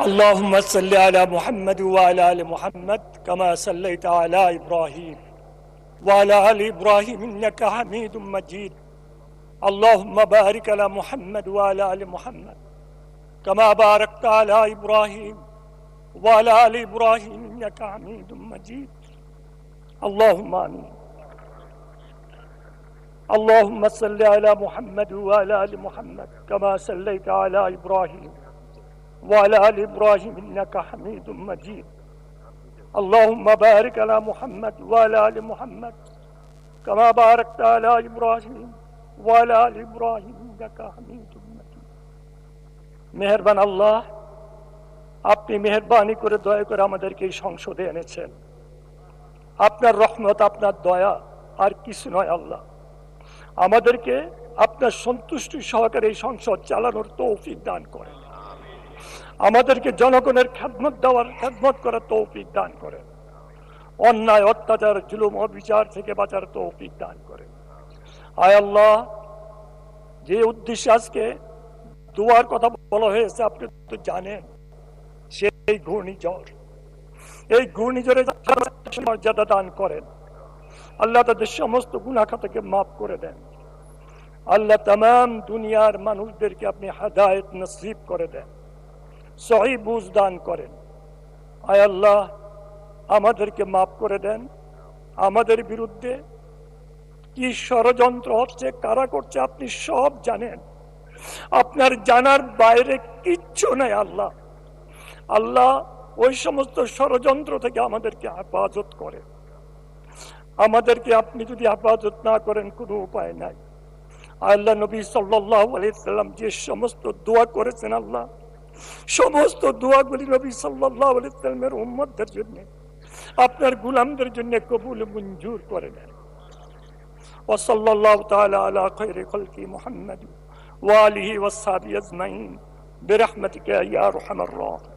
اللهم صل على محمد وعلى آل محمد كما صليت على إبراهيم وعلى آل إبراهيم إنك حميد مجيد اللهم بارك على محمد وعلى آل محمد كما باركت على إبراهيم وعلى آل إبراهيم إنك حميد مجيد اللهم آمين اللهم صل على محمد وعلى آل محمد كما صليت على إبراهيم وعلى آل إبراهيم إنك حميد مجيد اللهم بارك على محمد وعلى آل محمد كما باركت على إبراهيم وعلى آل إبراهيم إنك حميد مجيد মেহেরবান আল্লাহ, আপনি মেহেরবানি করে দয়া করে আমাদেরকে এই সংসদে এনেছেন। আপনার রহমত, আপনার দয়া আর কিছু নয়। আল্লাহ, আমাদেরকে আপনার সন্তুষ্টি সহকারে এই সংসদ চালানোর তৌফিক দান করেন। আমাদেরকে জনগণের খেদমত করার তৌফিক দান করেন। অন্যায়, অত্যাচার, জুলুম, অবিচার থেকে বাঁচার তৌফিক দান করেন। আয় আল্লাহ, যে উদ্দেশ্যে আজকে দোয়ার কথা বলা হয়েছে আপনি তো জানেন, সেই ঘূর্ণিঝড়, এই ঘূর্ণিঝড়ে মর্যাদা দান করেন। আল্লাহ তাদের সমস্ত গুনাহ খাতাকে মাফ করে দেন। আল্লাহ তামাম দুনিয়ার মানুষদেরকে আপনি হেদায়েত নসিব করে দেন, সহি বুঝ দান করেন। আয় আল্লাহ, আমাদেরকে মাফ করে দেন। আমাদের বিরুদ্ধে কি ষড়যন্ত্র হচ্ছে, কারা করছে, আপনি সব জানেন। আপনার জানার বাইরে কিচ্ছু নেই। আল্লাহ, আল্লাহ ওই সমস্ত ষড়যন্ত্র থেকে আমাদেরকে হেফাজত করেন। আমাদেরকে আপনি যদি হেফাজত না করেন কোনো উপায় নাই। আল্লাহ নবী সাল্লাল্লাহু আলাইহি সাল্লাম যে সমস্ত দোয়া করেছেন, আল্লাহ সমস্ত দোয়াগুলি নবী সাল্লাল্লাহু আলাইহি সাল্লামের উম্মতদের জন্য, আপনার গোলামদের জন্য কবুল মঞ্জুর করে নেন। ওয়া সাল্লাল্লাহু তাআলা আলা খায়রি খালকি মুহাম্মাদ ওয়া আলিহি ওয়া সাহবিহি আজমাইন বিরহমাতিকা ইয়া আরহামার রাহিমিন।